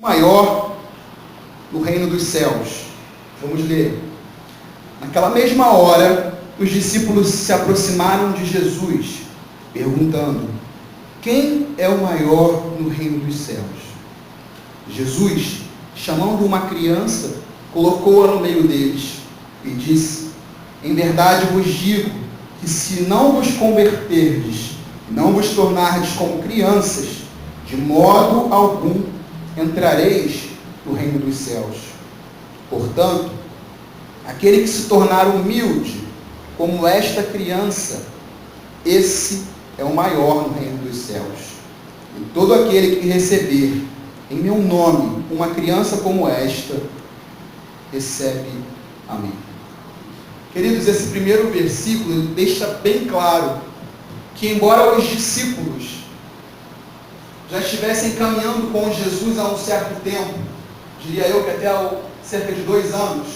maior no reino dos céus. Vamos ler. Naquela mesma hora, os discípulos se aproximaram de Jesus, perguntando: quem é o maior no reino dos céus? Jesus, chamando uma criança, colocou-a no meio deles e disse: em verdade vos digo que se não vos converterdes, não vos tornardes como crianças, de modo algum entrareis no reino dos céus. Portanto, aquele que se tornar humilde, como esta criança, esse é o maior no reino dos céus. E todo aquele que receber em meu nome uma criança como esta, recebe a mim. Queridos, esse primeiro versículo deixa bem claro que, embora os discípulos já estivessem caminhando com Jesus há um certo tempo, diria eu que até cerca de 2 anos,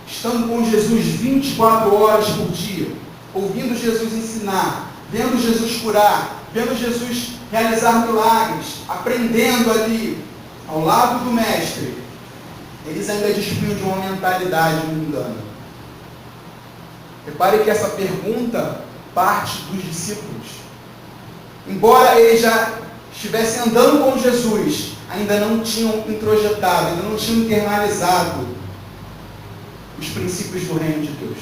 estando com Jesus 24 horas por dia, ouvindo Jesus ensinar, vendo Jesus curar, vendo Jesus realizar milagres, aprendendo ali ao lado do Mestre, eles ainda dispunham de uma mentalidade mundana. Repare que essa pergunta parte dos discípulos. Embora eles já estivessem andando com Jesus, ainda não tinham introjetado, ainda não tinham internalizado os princípios do reino de Deus.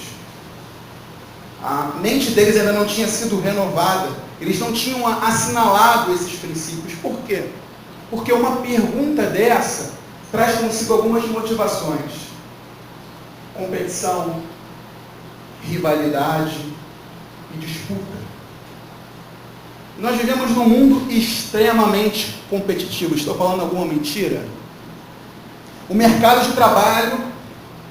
A mente deles ainda não tinha sido renovada, eles não tinham assinalado esses princípios. Por quê? Porque uma pergunta dessa traz consigo algumas motivações: competição, rivalidade e disputa. Nós vivemos num mundo extremamente competitivo. Estou falando alguma mentira? O mercado de trabalho,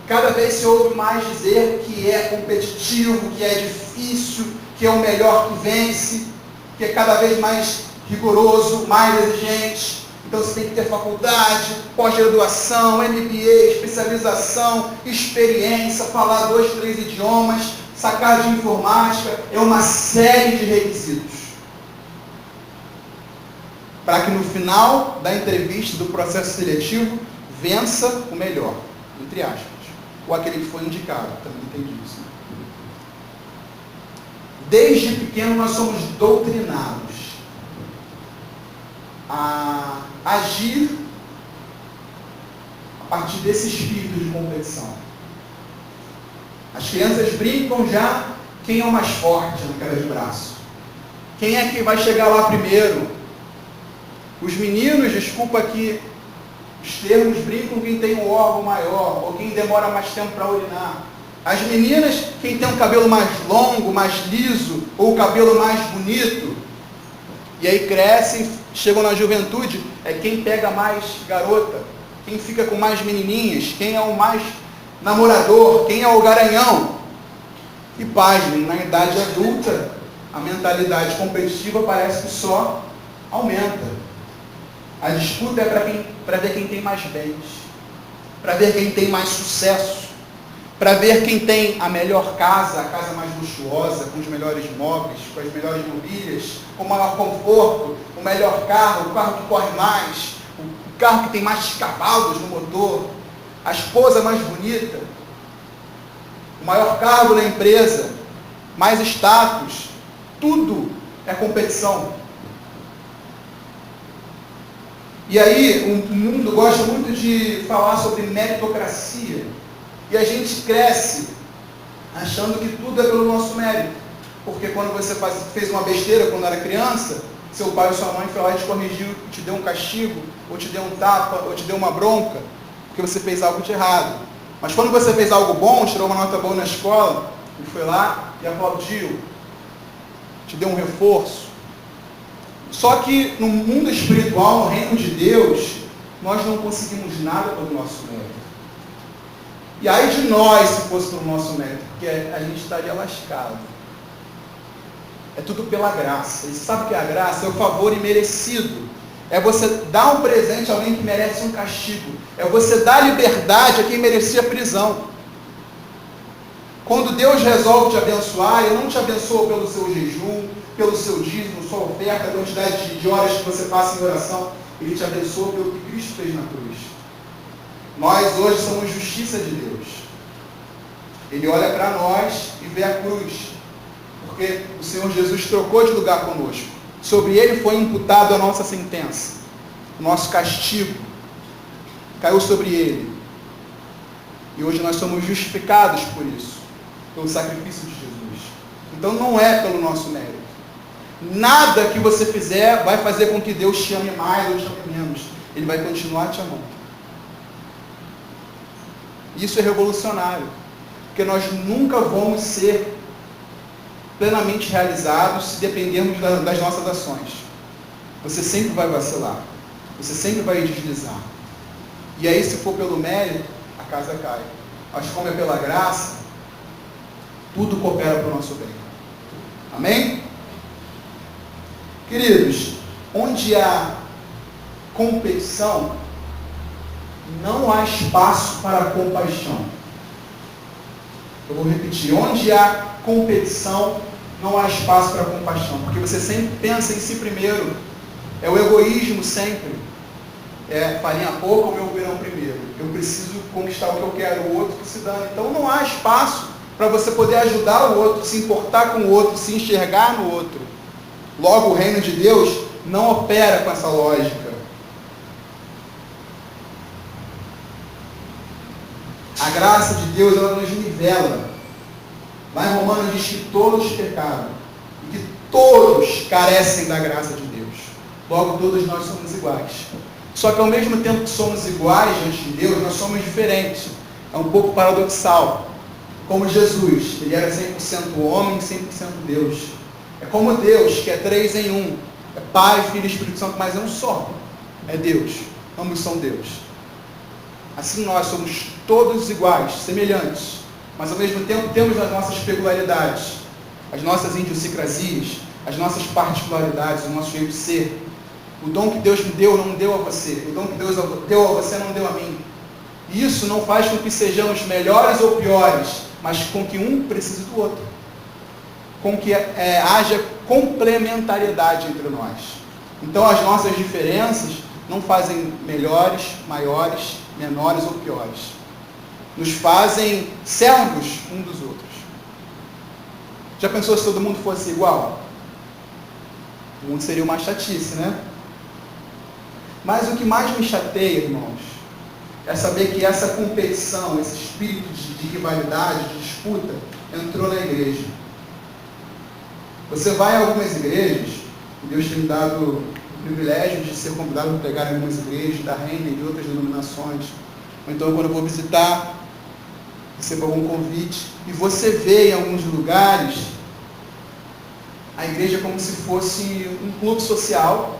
cada vez se ouve mais dizer que é competitivo, que é difícil, que é o melhor que vence, que é cada vez mais rigoroso, mais exigente. Então você tem que ter faculdade, pós-graduação, MBA, especialização, experiência, falar 2, 3 idiomas, sacar de informática, é uma série de requisitos. Para que no final da entrevista, do processo seletivo, vença o melhor, entre aspas. Ou aquele que foi indicado, também tem disso. Desde pequeno nós somos doutrinados a agir a partir desse espírito de competição. As crianças brincam já quem é o mais forte na queda de braço. Quem é que vai chegar lá primeiro? Os meninos, desculpa aqui os termos, brincam quem tem um órgão maior, ou quem demora mais tempo para urinar. As meninas, quem tem um cabelo mais longo, mais liso, ou o cabelo mais bonito. E aí crescem, chegam na juventude, é quem pega mais garota, quem fica com mais menininhas, quem é o mais namorador, quem é o garanhão. E pasmem, na idade adulta, a mentalidade competitiva parece que só aumenta. A disputa é para ver quem tem mais bens, para ver quem tem mais sucesso, para ver quem tem a melhor casa, a casa mais luxuosa, com os melhores móveis, com as melhores mobílias, com o maior conforto, o melhor carro, o carro que corre mais, o carro que tem mais cavalos no motor, a esposa mais bonita, o maior cargo na empresa, mais status. Tudo é competição. E aí, o mundo gosta muito de falar sobre meritocracia. E a gente cresce achando que tudo é pelo nosso mérito. Porque quando você fez uma besteira quando era criança, seu pai ou sua mãe foi lá e te corrigiu, te deu um castigo, ou te deu um tapa, ou te deu uma bronca, porque você fez algo de errado. Mas quando você fez algo bom, tirou uma nota boa na escola, ele foi lá e aplaudiu, te deu um reforço. Só que no mundo espiritual, no reino de Deus, nós não conseguimos nada pelo nosso mérito. E aí de nós, se fosse pelo nosso mérito, porque a gente estaria lascado. É tudo pela graça. E você sabe o que é a graça? É o favor imerecido. É você dar um presente a alguém que merece um castigo. É você dar liberdade a quem merecia prisão. Quando Deus resolve te abençoar, Ele não te abençoa pelo seu jejum, pelo seu dízimo, sua oferta, a quantidade de horas que você passa em oração. Ele te abençoa pelo que Cristo fez na cruz. Nós hoje somos justiça de Deus. Ele olha para nós e vê a cruz. Porque o Senhor Jesus trocou de lugar conosco. Sobre ele foi imputado a nossa sentença. O nosso castigo caiu sobre ele. E hoje nós somos justificados por isso. Pelo sacrifício de Jesus. Então não é pelo nosso mérito. Nada que você fizer vai fazer com que Deus te ame mais ou te ame menos. Ele vai continuar te amando. Isso é revolucionário. Porque nós nunca vamos ser plenamente realizados se dependermos das nossas ações. Você sempre vai vacilar. Você sempre vai deslizar. E aí, se for pelo mérito, a casa cai. Mas como é pela graça, tudo coopera para o nosso bem. Amém? Queridos, onde há competição, não há espaço para compaixão. Eu vou repetir. Onde há competição, não há espaço para compaixão. Porque você sempre pensa em si primeiro. É o egoísmo sempre. É farinha pouco ou meu verão primeiro. Eu preciso conquistar o que eu quero, o outro que se dane. Então não há espaço para você poder ajudar o outro, se importar com o outro, se enxergar no outro. Logo, o reino de Deus não opera com essa lógica. A graça de Deus, ela nos nivela. Lá em Romanos diz que todos pecaram e que todos carecem da graça de Deus. Logo, todos nós somos iguais. Só que ao mesmo tempo que somos iguais diante de Deus, nós somos diferentes. É um pouco paradoxal. Como Jesus, ele era 100% homem e 100% Deus. É como Deus, que é 3 em 1. É Pai, Filho e Espírito Santo, mas é um só. É Deus. Ambos são Deus. Assim nós somos todos iguais, semelhantes. Mas ao mesmo tempo temos as nossas peculiaridades, as nossas idiosincrasias, as nossas particularidades, o nosso jeito de ser. O dom que Deus me deu não deu a você. O dom que Deus deu a você não deu a mim. E isso não faz com que sejamos melhores ou piores, mas com que um precise do outro. Com que haja complementariedade entre nós. Então as nossas diferenças não fazem melhores, maiores, menores ou piores. Nos fazem servos um dos outros. Já pensou se todo mundo fosse igual? O mundo seria uma chatice, né? Mas o que mais me chateia, irmãos, é saber que essa competição, esse espírito de rivalidade, de disputa, entrou na igreja. Você vai a algumas igrejas, e Deus tem me dado o privilégio de ser convidado para pregar em algumas igrejas, da Reina e de outras denominações. Ou então, quando eu vou visitar, recebo algum convite, e você vê em alguns lugares a igreja como se fosse um clube social,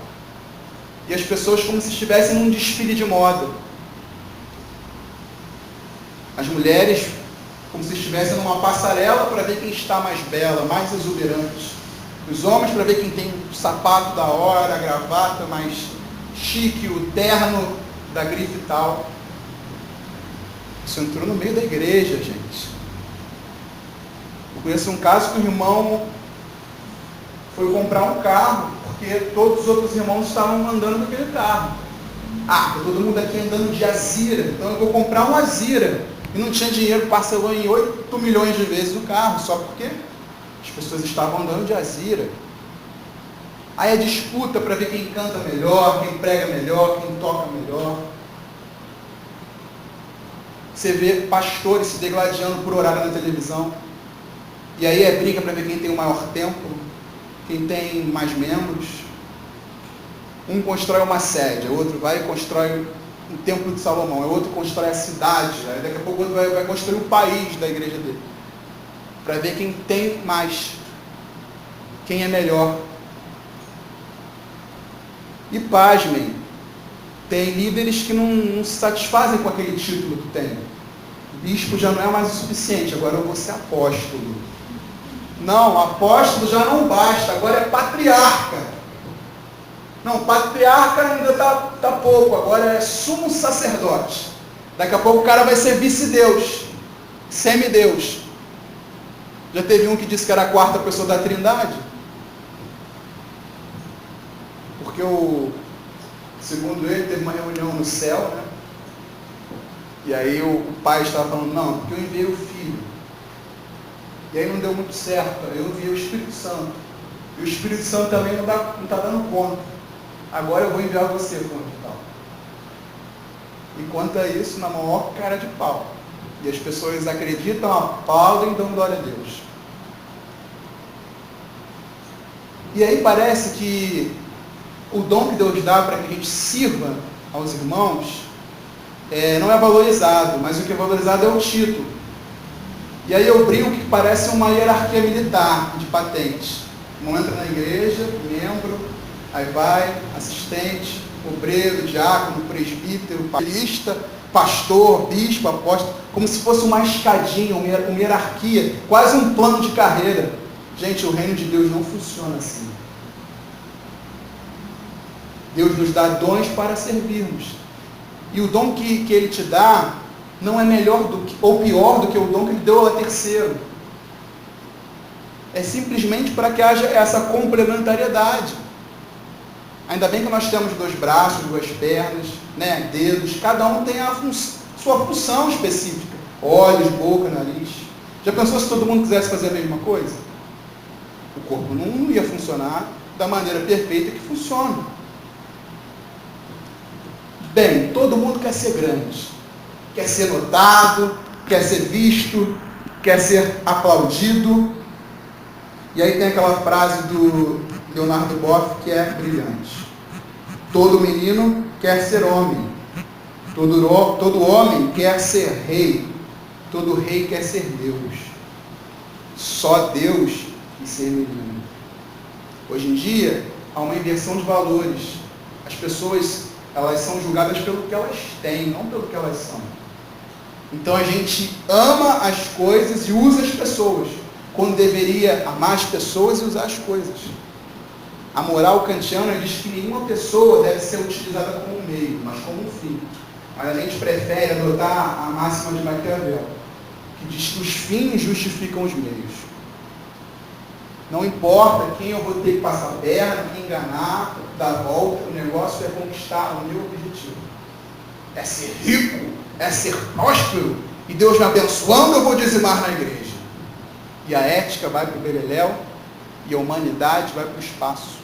e as pessoas como se estivessem num desfile de moda. As mulheres como se estivessem numa passarela para ver quem está mais bela, mais exuberante. Os homens para ver quem tem o sapato da hora, a gravata mais chique, o terno da grife e tal. Isso entrou no meio da igreja, gente. Eu conheço um caso que o irmão foi comprar um carro, porque todos os outros irmãos estavam andando naquele carro. Ah, todo mundo aqui andando de Azira, então eu vou comprar um Azira. E não tinha dinheiro, parcelou em 8 milhões de vezes o carro, só porque as pessoas estavam andando de Azira. Aí a disputa para ver quem canta melhor, quem prega melhor, quem toca melhor. Você vê pastores se degladiando por horário na televisão. E aí é briga para ver quem tem o maior templo, quem tem mais membros. Um constrói uma sede, o outro vai e constrói um templo de Salomão, o outro constrói a cidade, aí daqui a pouco o outro vai construir o país da igreja dele. Para ver quem tem mais, quem é melhor. E pasmem, tem líderes que não se satisfazem com aquele título que tem. Bispo já não é mais o suficiente, agora eu vou ser apóstolo. Não, apóstolo já não basta, agora é patriarca. Não, patriarca ainda está pouco, agora é sumo sacerdote. Daqui a pouco o cara vai ser vice-deus, semideus. Já teve um que disse que era a 4ª pessoa da Trindade? Porque o Segundo ele, teve uma reunião no céu, né? E aí o pai estava falando, não, porque eu enviei o filho. E aí não deu muito certo, eu enviei o Espírito Santo. E o Espírito Santo também não está dando conta. Agora eu vou enviar você, fulano de tal. E quanto a isso, na maior cara de pau. E as pessoas acreditam, aplaudem e dão glória a Deus. E aí parece que o dom que Deus dá para que a gente sirva aos irmãos não é valorizado, mas o que é valorizado é o título. E aí eu brinco que parece uma hierarquia militar de patentes. Não entra na igreja, membro, aí vai, assistente, obreiro, diácono, presbítero, pastorista, pastor, bispo, apóstolo, como se fosse uma escadinha, uma hierarquia, quase um plano de carreira. Gente, o reino de Deus não funciona assim. Deus nos dá dons para servirmos. E o dom que Ele te dá não é melhor ou pior do que o dom que Ele deu a terceiro. É simplesmente para que haja essa complementariedade. Ainda bem que nós temos 2 braços, 2 pernas, né, dedos, cada um tem sua função específica. Olhos, boca, nariz. Já pensou se todo mundo quisesse fazer a mesma coisa? O corpo não ia funcionar da maneira perfeita que funciona. Bem, todo mundo quer ser grande, quer ser notado, quer ser visto, quer ser aplaudido. E aí tem aquela frase do Leonardo Boff que é brilhante. Todo menino quer ser homem, todo homem quer ser rei, todo rei quer ser Deus. Só Deus quer ser menino. Hoje em dia, há uma inversão de valores. As pessoas, elas são julgadas pelo que elas têm, não pelo que elas são. Então a gente ama as coisas e usa as pessoas, quando deveria amar as pessoas e usar as coisas. A moral kantiana diz que nenhuma pessoa deve ser utilizada como um meio, mas como um fim. Mas a gente prefere adotar a máxima de Maquiavel, que diz que os fins justificam os meios. Não importa quem eu vou ter que passar a perna, quem enganar, dar a volta, o negócio é conquistar o meu objetivo. É ser rico, é ser próspero, e Deus me abençoando, eu vou dizimar na igreja. E a ética vai para o beleléu, e a humanidade vai para o espaço.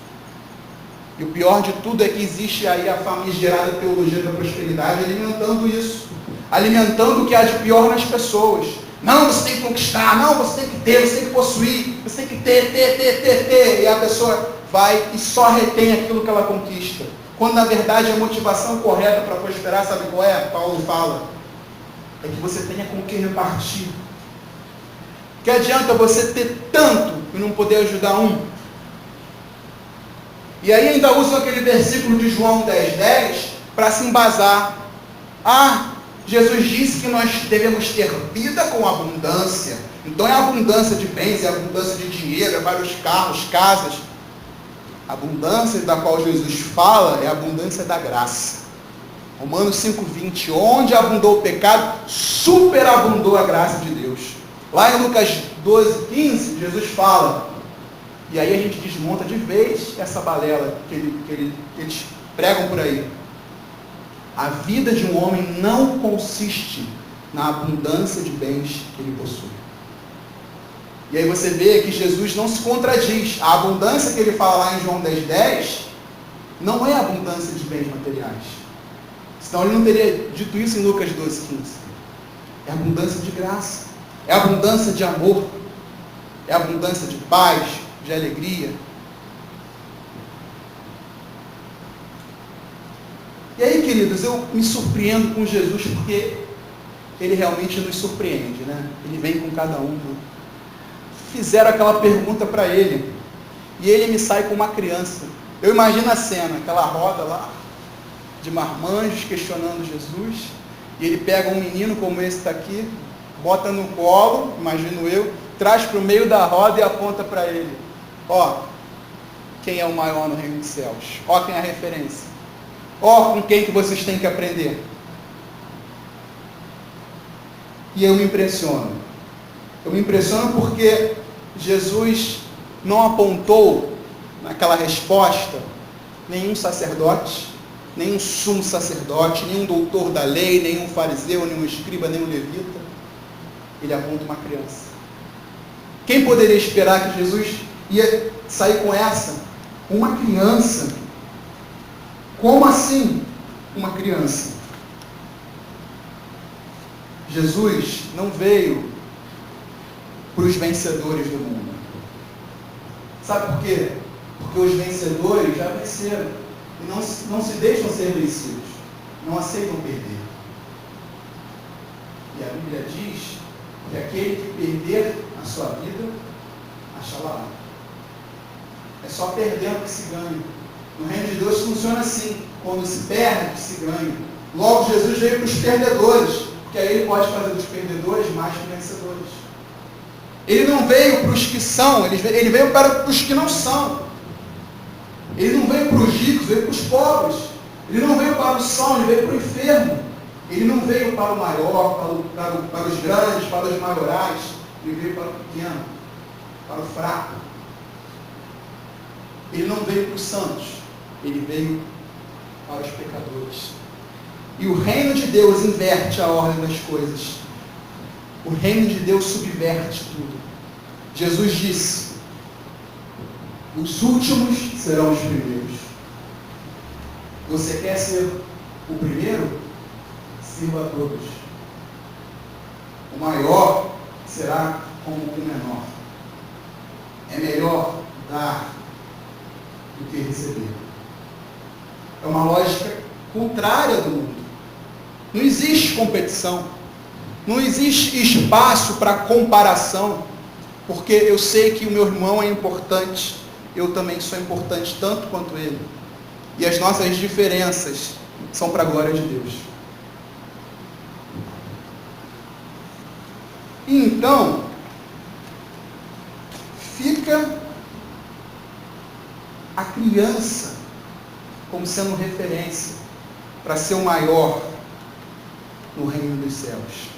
E o pior de tudo é que existe aí a famigerada teologia da prosperidade alimentando isso, alimentando o que há de pior nas pessoas. Não, você tem que conquistar, não, você tem que ter, você tem que possuir, você tem que ter. E a pessoa vai e só retém aquilo que ela conquista. Quando na verdade a motivação correta para prosperar, sabe qual é? Paulo fala, é que você tenha com o que repartir. Que adianta você ter tanto e não poder ajudar um? E aí ainda usam aquele versículo de João 10:10 para se embasar. Jesus disse que nós devemos ter vida com abundância. Então é abundância de bens, é abundância de dinheiro, é vários carros, casas. A abundância da qual Jesus fala é a abundância da graça. Romanos 5:20, onde abundou o pecado, superabundou a graça de Deus. Lá em Lucas 12:15, Jesus fala, e aí a gente desmonta de vez essa balela que eles pregam por aí. A vida de um homem não consiste na abundância de bens que ele possui. E aí você vê que Jesus não se contradiz. A abundância que ele fala lá em João 10:10 não é abundância de bens materiais. Senão ele não teria dito isso em Lucas 12:15. É abundância de graça. É abundância de amor. É abundância de paz, de alegria. E aí, queridos, eu me surpreendo com Jesus porque ele realmente nos surpreende, né? Ele vem com cada um. Fizeram aquela pergunta para ele e ele me sai com uma criança. Eu imagino a cena, aquela roda lá de marmanjos questionando Jesus, e ele pega um menino como esse está aqui, bota no colo, imagino eu, traz para o meio da roda e aponta para ele. Ó, quem é o maior no reino dos céus? Ó, quem é a referência? Ó, com quem que vocês têm que aprender? E eu me impressiono. Eu me impressiono porque Jesus não apontou naquela resposta nenhum sacerdote, nenhum sumo sacerdote, nenhum doutor da lei, nenhum fariseu, nenhum escriba, nenhum levita. Ele aponta uma criança. Quem poderia esperar que Jesus ia sair com essa? Uma criança. Como assim uma criança? Jesus não veio para os vencedores do mundo. Sabe por quê? Porque os vencedores já venceram e não se deixam ser vencidos, não aceitam perder. E a Bíblia diz que aquele que perder a sua vida, achará. É só perdendo que se ganha. No reino de Deus funciona assim: quando se perde, se ganha. Logo, Jesus veio para os perdedores, porque aí ele pode fazer dos perdedores mais que vencedores. Ele não veio para os que são, ele veio para os que não são. Ele não veio para os ricos, veio para os pobres. Ele não veio para o são, ele veio para o enfermo. Ele não veio para o maior, para os grandes, para os maiorais. Ele veio para o pequeno, para o fraco. Ele não veio para os santos, ele veio para os pecadores. E o reino de Deus inverte a ordem das coisas. O reino de Deus subverte tudo. Jesus disse: os últimos serão os primeiros. Você quer ser o primeiro? Sirva a todos. O maior será como o menor. É melhor dar do que receber. É uma lógica contrária do mundo. Não existe competição. Não existe espaço para comparação, porque eu sei que o meu irmão é importante, eu também sou importante tanto quanto ele. E as nossas diferenças são para a glória de Deus. E então, fica a criança como sendo referência para ser o maior no reino dos céus.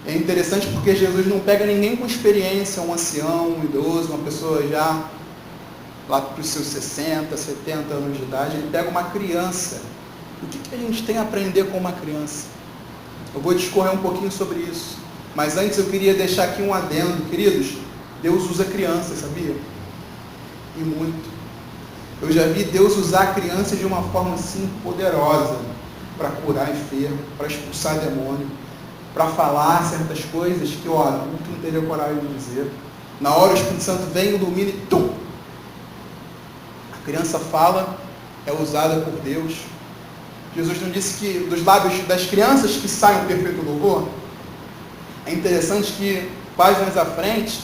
É interessante porque Jesus não pega ninguém com experiência, um ancião, um idoso, uma pessoa já lá para os seus 60, 70 anos de idade. Ele pega uma criança. O que a gente tem a aprender com uma criança? Eu vou discorrer um pouquinho sobre isso. Mas antes eu queria deixar aqui um adendo. Queridos, Deus usa crianças, sabia? E muito. Eu já vi Deus usar crianças de uma forma assim poderosa para curar enfermo, para expulsar demônio, para falar certas coisas que, ó, tu não teria coragem de dizer. Na hora o Espírito Santo vem, ilumina e tum! A criança fala, é usada por Deus. Jesus não disse que dos lábios das crianças que sai um perfeito louvor? É interessante que, páginas à frente,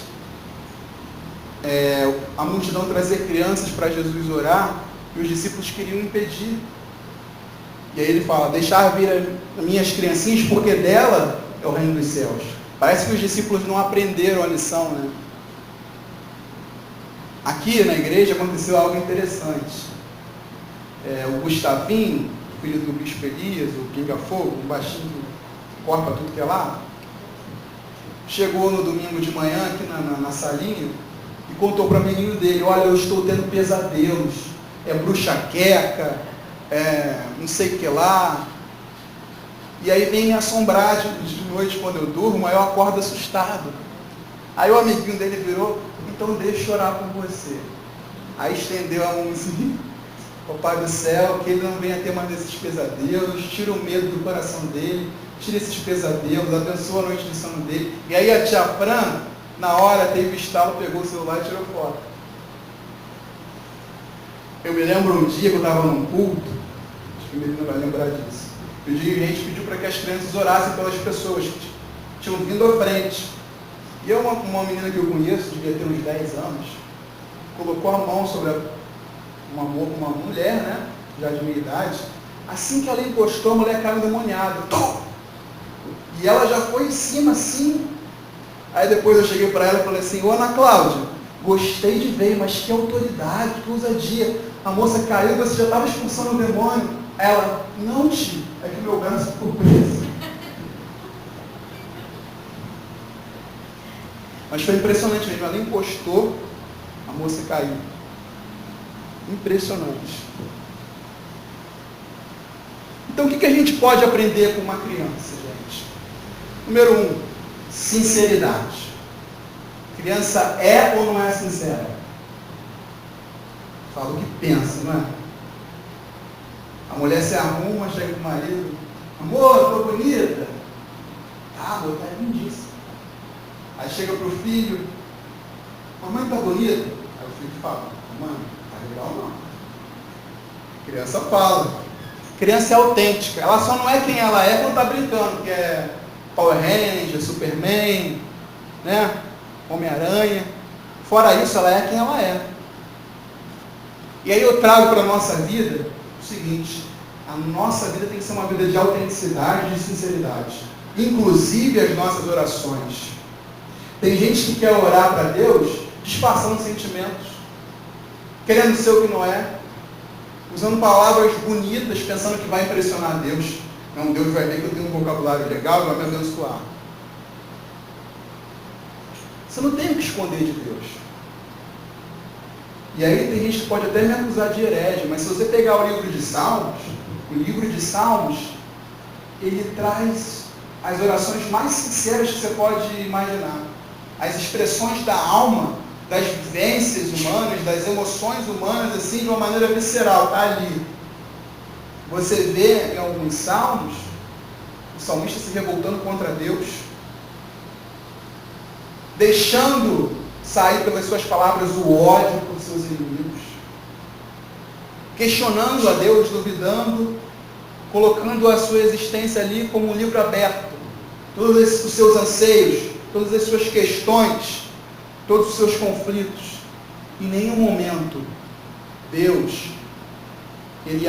a multidão trazia crianças para Jesus orar e os discípulos queriam impedir. E aí ele fala: deixar vir as minhas criancinhas, porque dela é o reino dos céus. Parece que os discípulos não aprenderam a lição, né? Aqui na igreja aconteceu algo interessante. O Gustavinho, filho do bispo Elias, o pinga-fogo, um baixinho que corta tudo que é lá, chegou no domingo de manhã aqui na salinha e contou para o amiguinho dele: olha, eu estou tendo pesadelos, bruxa queca, não sei o que lá. E aí vem me assombrar de noite quando eu durmo, aí eu acordo assustado. Aí o amiguinho dele virou: então deixa eu orar por você. Aí estendeu a mãozinha: ó Pai do céu, que ele não venha ter mais desses pesadelos, tira o medo do coração dele, tira esses pesadelos, abençoa a noite de sono dele. E aí a tia Fran, na hora, teve estalo, pegou o celular e tirou foto. Eu me lembro um dia que eu estava num culto, acho que o menino vai lembrar disso. O dirigente pediu para que as crianças orassem pelas pessoas que tinham vindo à frente. E uma menina que eu conheço, devia ter uns 10 anos, colocou a mão sobre uma mulher, né, já de meia idade. Assim que ela encostou, a mulher caiu endemoniada. E ela já foi em cima, assim. Aí depois eu cheguei para ela e falei assim: ô Ana Cláudia, gostei de ver, mas que autoridade, que ousadia. A moça caiu, você já estava expulsando o demônio. Ela: não, tio, é que meu braço ficou preso. Mas foi impressionante mesmo, ela encostou, a moça caiu. Impressionante. Então, o que a gente pode aprender com uma criança, gente? Número 1, sinceridade. Criança é ou não é sincera? Fala o que pensa, não é? A mulher se arruma, chega pro marido, amor, tô bonita. Ah, amor, tá lindíssima. Aí chega pro filho, mamãe tá bonita? Aí o filho fala, mamãe, tá legal não. A criança fala. A criança é autêntica, ela só não é quem ela é quando tá brincando, que é Power Ranger, Superman, né? Homem-Aranha. Fora isso, ela é quem ela é. E aí eu trago para a nossa vida o seguinte: a nossa vida tem que ser uma vida de autenticidade e de sinceridade. Inclusive as nossas orações. Tem gente que quer orar para Deus disfarçando sentimentos, querendo ser o que não é, usando palavras bonitas, pensando que vai impressionar Deus. Não, Deus vai ver que eu tenho um vocabulário legal e vai me abençoar. Você não tem o que esconder de Deus. E aí tem gente que pode até me acusar de herege, mas se você pegar o livro de Salmos, ele traz as orações mais sinceras que você pode imaginar. As expressões da alma, das vivências humanas, das emoções humanas, assim, de uma maneira visceral, está ali. Você vê em alguns salmos, o salmista se revoltando contra Deus, deixando sair pelas suas palavras o ódio por seus inimigos, questionando a Deus, duvidando, colocando a sua existência ali como um livro aberto, todos os seus anseios, todas as suas questões, todos os seus conflitos. Em nenhum momento Deus, ele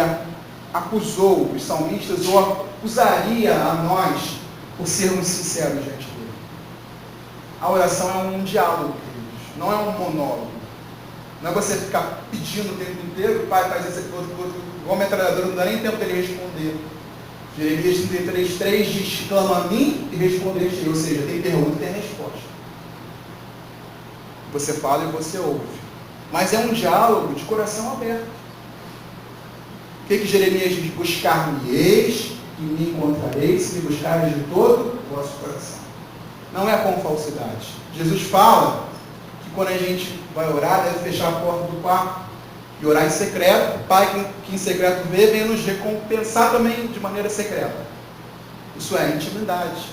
acusou os salmistas ou acusaria a nós por sermos sinceros diante dele. A oração é um diálogo, queridos, não é um monólogo. Não é você ficar pedindo o tempo inteiro, pai, faz isso aqui, outro, igual metralhadora, não dá nem tempo dele responder. Jeremias 33:3 diz, clama a mim e responderei. Ou seja, tem pergunta e tem resposta. Você fala e você ouve. Mas é um diálogo de coração aberto. O que Jeremias diz? Buscar-me-eis e me encontrareis, se me buscareis de todo o vosso coração. Não é com falsidade. Jesus fala que quando a gente vai orar, deve fechar a porta do quarto e orar em secreto. O Pai que em secreto vê, vem nos recompensar também de maneira secreta. Isso é intimidade.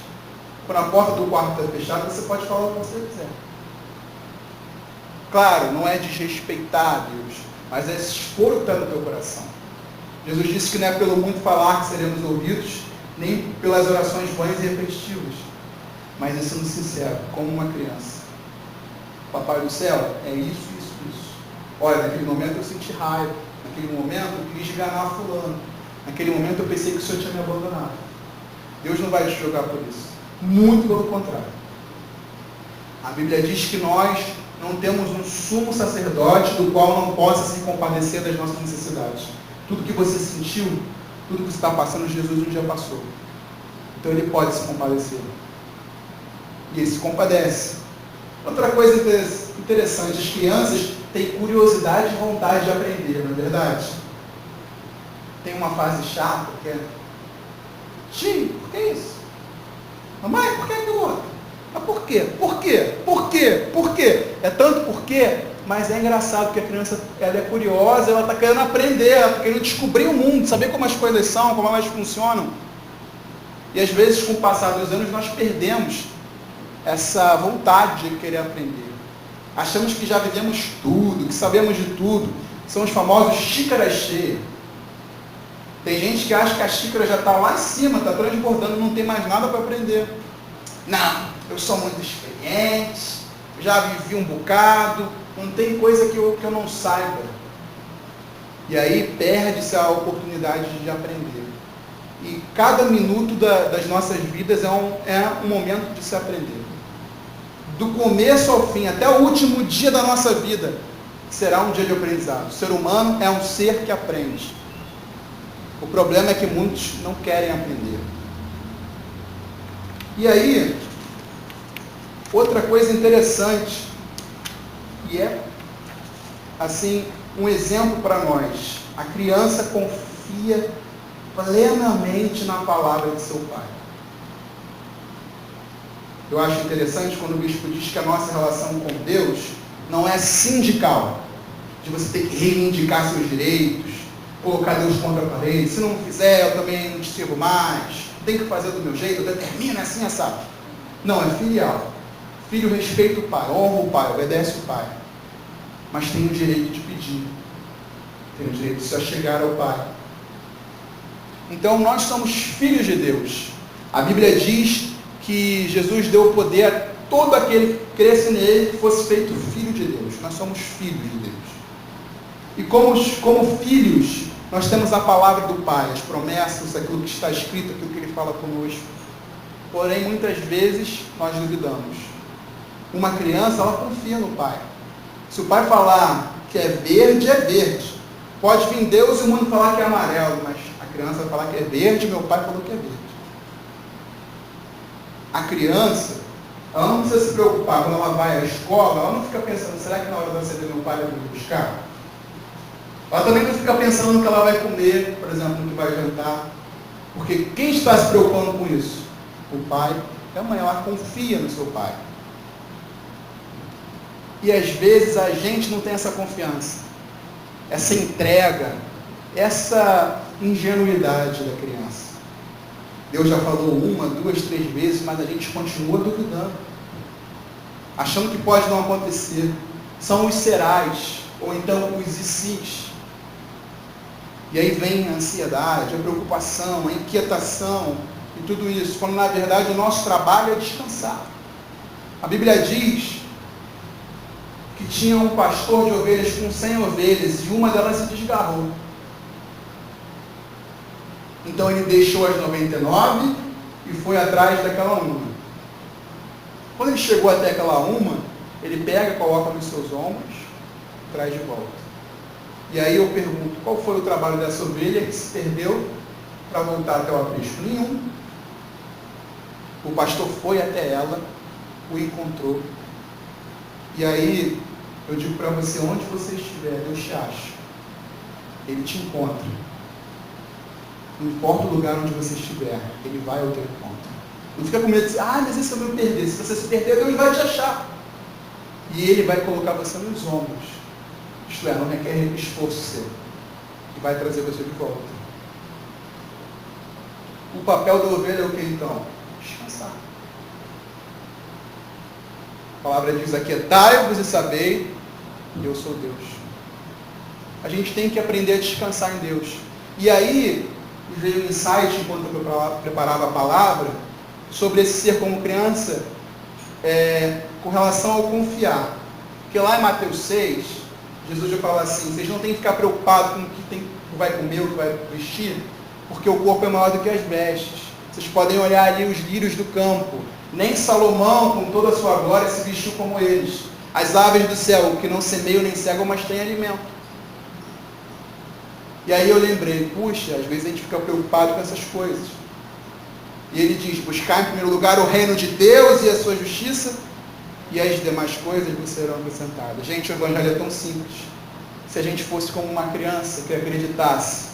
Quando a porta do quarto está fechada, você pode falar o que você quiser. Claro, não é desrespeitar Deus, mas é esse esforço que está no teu coração. Jesus disse que não é pelo muito falar que seremos ouvidos, nem pelas orações vãs e repetitivas, mas é sendo sincero, como uma criança. Papai do céu, é isso. Olha, naquele momento eu senti raiva, naquele momento eu quis enganar fulano, naquele momento eu pensei que o Senhor tinha me abandonado. Deus não vai te julgar por isso. Muito pelo contrário. A Bíblia diz que nós não temos um sumo sacerdote do qual não possa se compadecer das nossas necessidades. Tudo que você sentiu, tudo que você está passando, Jesus um dia passou. Então ele pode se compadecer. E ele se compadece. Outra coisa interessante, as crianças têm curiosidade e vontade de aprender, não é verdade? Tem uma fase chata que é: tio, por que isso? Mamãe, por que aquilo outro? Mas por quê? Por quê? Por quê? Por quê? É tanto porquê, mas é engraçado porque a criança ela é curiosa, ela está querendo aprender, ela está querendo descobrir o mundo, saber como as coisas são, como elas funcionam. E às vezes, com o passar dos anos, nós perdemos essa vontade de querer aprender. Achamos que já vivemos tudo, que sabemos de tudo. São os famosos xícaras cheias. Tem gente que acha que a xícara já está lá em cima, está transbordando, não tem mais nada para aprender. Não, eu sou muito experiente, já vivi um bocado, não tem coisa que eu não saiba. E aí perde-se a oportunidade de aprender. E cada minuto das nossas vidas é um momento de se aprender. Do começo ao fim, até o último dia da nossa vida, será um dia de aprendizado. O ser humano é um ser que aprende. O problema é que muitos não querem aprender. E aí, outra coisa interessante, e é, assim, um exemplo para nós. A criança confia plenamente na palavra de seu Pai. Eu acho interessante quando o bispo diz que a nossa relação com Deus não é sindical, de você ter que reivindicar seus direitos, colocar Deus contra a parede, se não fizer eu também não te sirvo mais, tem que fazer do meu jeito, eu determino assim, sabe? Não, é filial. Filho respeita o pai, honra o pai, obedece o pai, mas tem o direito de pedir, tem o direito de se achegar ao pai. Então nós somos filhos de Deus. A Bíblia diz que Jesus deu o poder a todo aquele que cresce nele, que fosse feito filho de Deus. Nós somos filhos de Deus. E como filhos, nós temos a palavra do Pai, as promessas, aquilo que está escrito, aquilo que Ele fala conosco. Porém, muitas vezes, nós duvidamos. Uma criança, ela confia no Pai. Se o Pai falar que é verde, Pode vir Deus e o mundo falar que é amarelo, mas a criança vai falar que é verde, meu pai falou que é verde. A criança, ela não precisa se preocupar quando ela vai à escola, ela não fica pensando, será que na hora da ceia meu pai vai me buscar? Ela também não fica pensando no que ela vai comer, por exemplo, no que vai jantar. Porque quem está se preocupando com isso? O pai e a mãe. Ela confia no seu pai. E às vezes a gente não tem essa confiança, essa entrega, essa ingenuidade da criança. Deus já falou 1, 2, 3 vezes, mas a gente continua duvidando, achando que pode não acontecer. São os serais, ou então os e sis. E aí vem a ansiedade, a preocupação, a inquietação e tudo isso, quando na verdade o nosso trabalho é descansar. A Bíblia diz que tinha um pastor de ovelhas com 100 ovelhas e uma delas se desgarrou. Então ele deixou as 99 e foi atrás daquela uma. Quando ele chegou até aquela uma, ele pega, coloca nos seus ombros, traz de volta. E aí eu pergunto, qual foi o trabalho dessa ovelha que se perdeu para voltar até o aprisco? Nenhum. O pastor foi até ela, o encontrou. E aí, eu digo para você, onde você estiver, Deus te acha. Ele te encontra. Não importa o lugar onde você estiver, Ele vai ao teu encontro. Não fica com medo de dizer, mas e se eu me perder? Se você se perder, Deus vai te achar. E Ele vai colocar você nos ombros. Isto é, não requer esforço seu. E vai trazer você de volta. O papel da ovelha é o que então? Descansar. A palavra diz, aquietai-vos e sabei que eu sou Deus. A gente tem que aprender a descansar em Deus. E aí, veio um insight, enquanto eu preparava a palavra, sobre esse ser como criança, com relação ao confiar. Porque lá em Mateus 6, Jesus já fala assim, vocês não têm que ficar preocupados com o que vai comer, o que vai vestir, porque o corpo é maior do que as vestes. Vocês podem olhar ali os lírios do campo. Nem Salomão, com toda a sua glória, se vestiu como eles. As aves do céu, que não semeiam nem cegam, mas têm alimento. E aí eu lembrei, puxa, às vezes a gente fica preocupado com essas coisas. E ele diz, buscar em primeiro lugar o reino de Deus e a sua justiça, e as demais coisas vos serão acrescentadas. Gente, o evangelho é tão simples. Se a gente fosse como uma criança que acreditasse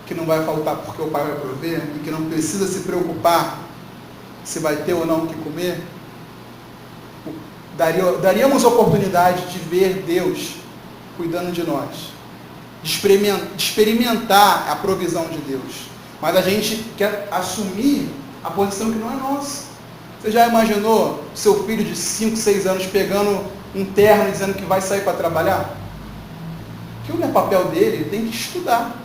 que não vai faltar porque o pai vai prover, e que não precisa se preocupar se vai ter ou não o que comer, daríamos oportunidade de ver Deus cuidando de nós, de experimentar a provisão de Deus. Mas a gente quer assumir a posição que não é nossa. Você já imaginou seu filho de 5, 6 anos pegando um terno e dizendo que vai sair para trabalhar? Que não é papel dele, ele tem que estudar.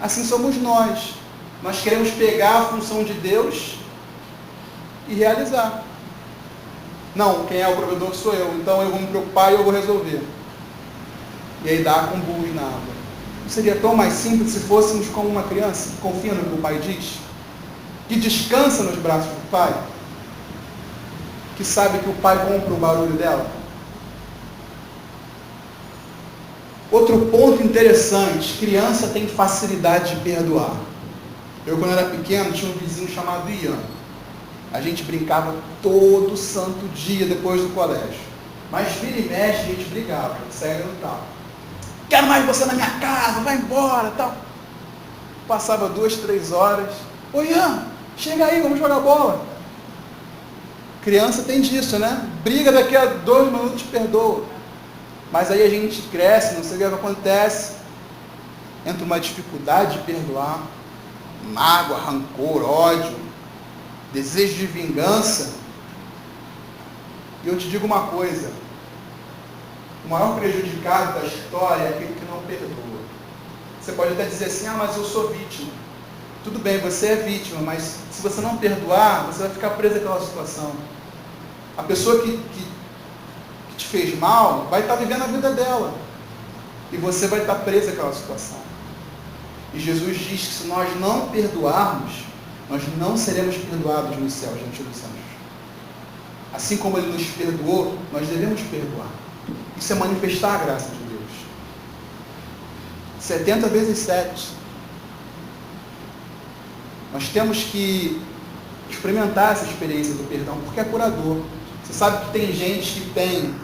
Assim somos nós. Nós queremos pegar a função de Deus e realizar. Não, quem é o provedor sou eu, então eu vou me preocupar e eu vou resolver. E aí dá com burro e na água. Não seria tão mais simples se fôssemos como uma criança que confia no que o pai diz, que descansa nos braços do pai, que sabe que o pai compra o barulho dela? Outro ponto interessante, criança tem facilidade de perdoar. Eu, quando era pequeno, tinha um vizinho chamado Ian. A gente brincava todo santo dia depois do colégio. Mas vira e mexe, a gente brigava, segue no tal. Quero mais você na minha casa, vai embora, tal. passava 2, 3 horas. Ô Ian, chega aí, vamos jogar bola. Criança tem disso, né? Briga, daqui a 2 minutos perdoa. Mas aí a gente cresce, não sei o que acontece. Entra uma dificuldade de perdoar. Mágoa, rancor, ódio, desejo de vingança. E eu te digo uma coisa. O maior prejudicado da história é aquele que não perdoa. Você pode até dizer assim, mas eu sou vítima. Tudo bem, você é vítima, mas se você não perdoar, você vai ficar preso àquela situação. A pessoa que te fez mal vai estar vivendo a vida dela. E você vai estar preso àquela situação. E Jesus diz que se nós não perdoarmos, nós não seremos perdoados no céu, gente dos céus. Assim como Ele nos perdoou, nós devemos perdoar. Isso é manifestar a graça de Deus. 70 vezes 7. Nós temos que experimentar essa experiência do perdão, porque é curador. Você sabe que tem gente que tem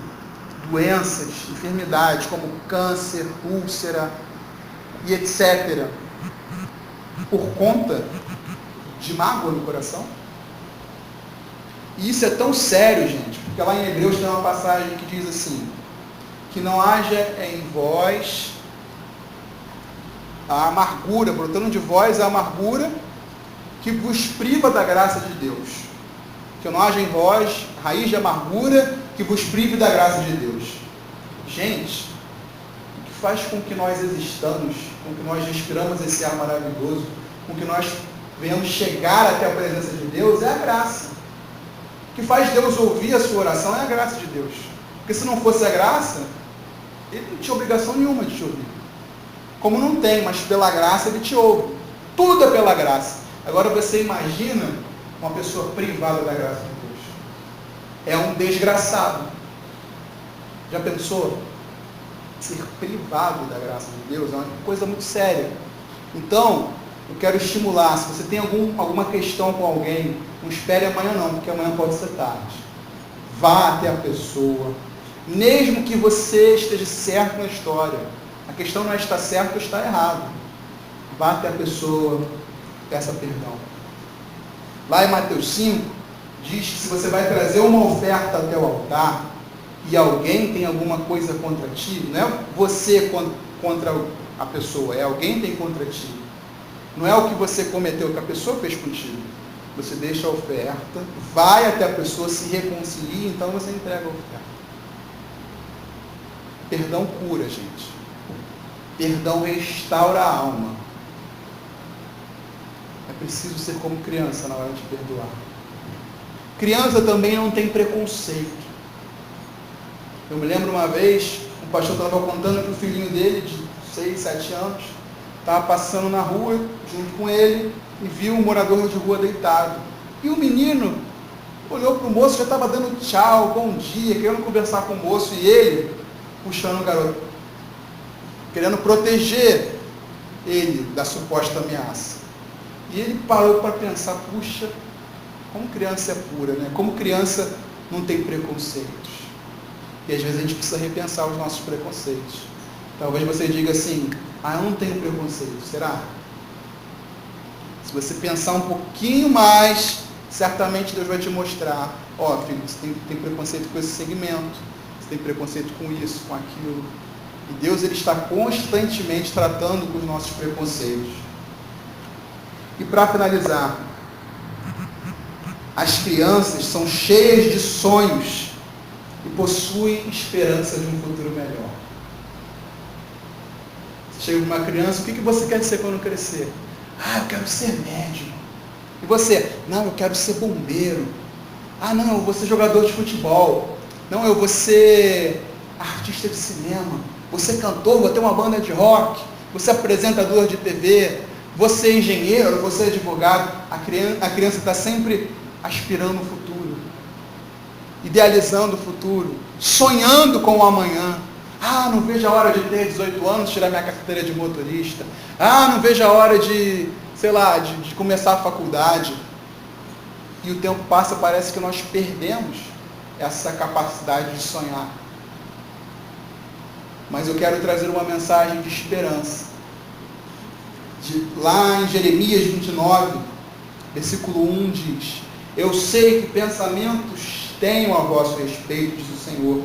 doenças, enfermidades, como câncer, úlcera e etc., por conta de mágoa no coração? E isso é tão sério, gente, porque lá em Hebreus tem uma passagem que diz assim, que não haja em vós a amargura, brotando de vós a amargura que vos priva da graça de Deus. Que não haja em vós raiz de amargura que vos prive da graça de Deus. Gente, o que faz com que nós existamos, com que nós respiramos esse ar maravilhoso, com que nós venhamos chegar até a presença de Deus é a graça. O que faz Deus ouvir a sua oração é a graça de Deus. Porque se não fosse a graça, Ele não tinha obrigação nenhuma de te ouvir. Como não tem, mas pela graça Ele te ouve. Tudo é pela graça. Agora você imagina uma pessoa privada da graça de Deus. É um desgraçado. Já pensou? Ser privado da graça de Deus é uma coisa muito séria. Então, eu quero estimular, se você tem alguma questão com alguém, não espere amanhã não, porque amanhã pode ser tarde. Vá até a pessoa, mesmo que você esteja certo na história. A questão não é estar certo ou estar errado. Vá até a pessoa, peça perdão. Lá em Mateus 5, diz que se você vai trazer uma oferta até o altar, e alguém tem alguma coisa contra ti, não é você contra a pessoa, é alguém tem contra ti. Não é o que você cometeu, o que a pessoa fez contigo. Você deixa a oferta, vai até a pessoa, se reconcilia, então você entrega a oferta. Perdão cura, gente. Perdão restaura a alma. É preciso ser como criança na hora de perdoar. Criança também não tem preconceito. Eu me lembro uma vez, um pastor estava contando que o filhinho dele, de 6, 7 anos, estava passando na rua, junto com ele, e viu um morador de rua deitado. E o menino olhou para o moço, já estava dando tchau, bom dia, querendo conversar com o moço, e ele, puxando o garoto, querendo proteger ele da suposta ameaça. E ele parou para pensar, puxa, como criança é pura, né? Como criança não tem preconceitos. E às vezes a gente precisa repensar os nossos preconceitos. Talvez você diga assim, eu não tenho preconceito, será? Se você pensar um pouquinho mais, certamente Deus vai te mostrar, filho, você tem preconceito com esse segmento, você tem preconceito com isso, com aquilo. E Deus ele está constantemente tratando com os nossos preconceitos. E para finalizar, as crianças são cheias de sonhos e possuem esperança de um futuro melhor. Você chega uma criança, o que você quer ser quando crescer? Eu quero ser médico. E você? Não, eu quero ser bombeiro. Não, eu vou ser jogador de futebol. Não, eu vou ser artista de cinema. Vou ser cantor, vou ter uma banda de rock. Vou ser apresentador de TV. Vou ser engenheiro, vou ser advogado. A criança está sempre aspirando o futuro, idealizando o futuro, sonhando com o amanhã. Não vejo a hora de ter 18 anos, tirar minha carteira de motorista. Não vejo a hora de começar a faculdade. E o tempo passa, parece que nós perdemos essa capacidade de sonhar. Mas eu quero trazer uma mensagem de esperança. Lá em Jeremias 29, versículo 1 diz: eu sei que pensamentos tenho a vosso respeito, diz o Senhor,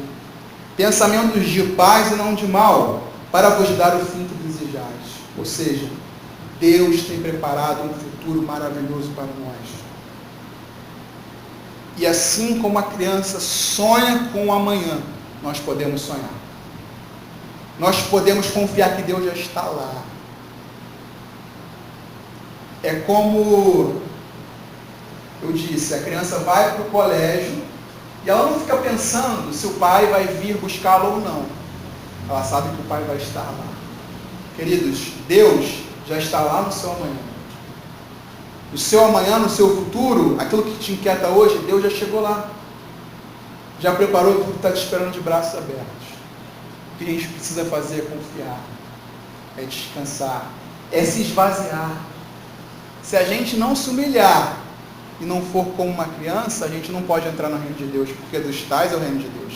pensamentos de paz e não de mal, para vos dar o fim que desejais. Ou seja, Deus tem preparado um futuro maravilhoso para nós. E assim como a criança sonha com o amanhã, nós podemos sonhar. Nós podemos confiar que Deus já está lá. É como eu disse, a criança vai para o colégio e ela não fica pensando se o pai vai vir buscá-la ou não. Ela sabe que o pai vai estar lá. Queridos, Deus já está lá no seu amanhã. No seu amanhã, no seu futuro, aquilo que te inquieta hoje, Deus já chegou lá. Já preparou tudo que está te esperando de braços abertos. O que a gente precisa fazer é confiar, é descansar, é se esvaziar. Se a gente não se humilhar e não for como uma criança, a gente não pode entrar no reino de Deus, porque dos tais é o reino de Deus.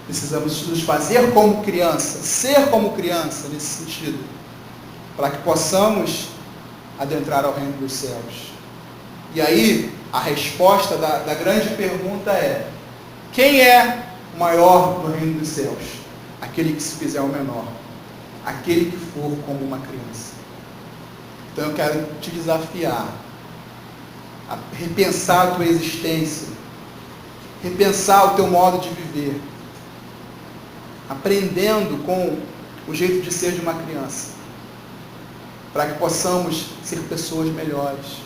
Precisamos nos fazer como criança, ser como criança nesse sentido, para que possamos adentrar ao reino dos céus. E aí, a resposta da grande pergunta é: quem é o maior no reino dos céus? Aquele que se fizer o menor, aquele que for como uma criança. Então eu quero te desafiar a repensar a tua existência, repensar o teu modo de viver, aprendendo com o jeito de ser de uma criança, para que possamos ser pessoas melhores,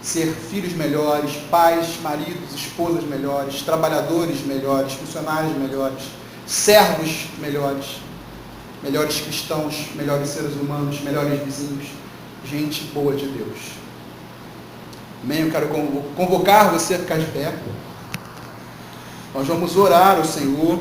ser filhos melhores, pais, maridos, esposas melhores, trabalhadores melhores, funcionários melhores, servos melhores, melhores cristãos, melhores seres humanos, melhores vizinhos, gente boa de Deus. Amém? Eu quero convocar você a ficar de pé. Nós vamos orar ao Senhor.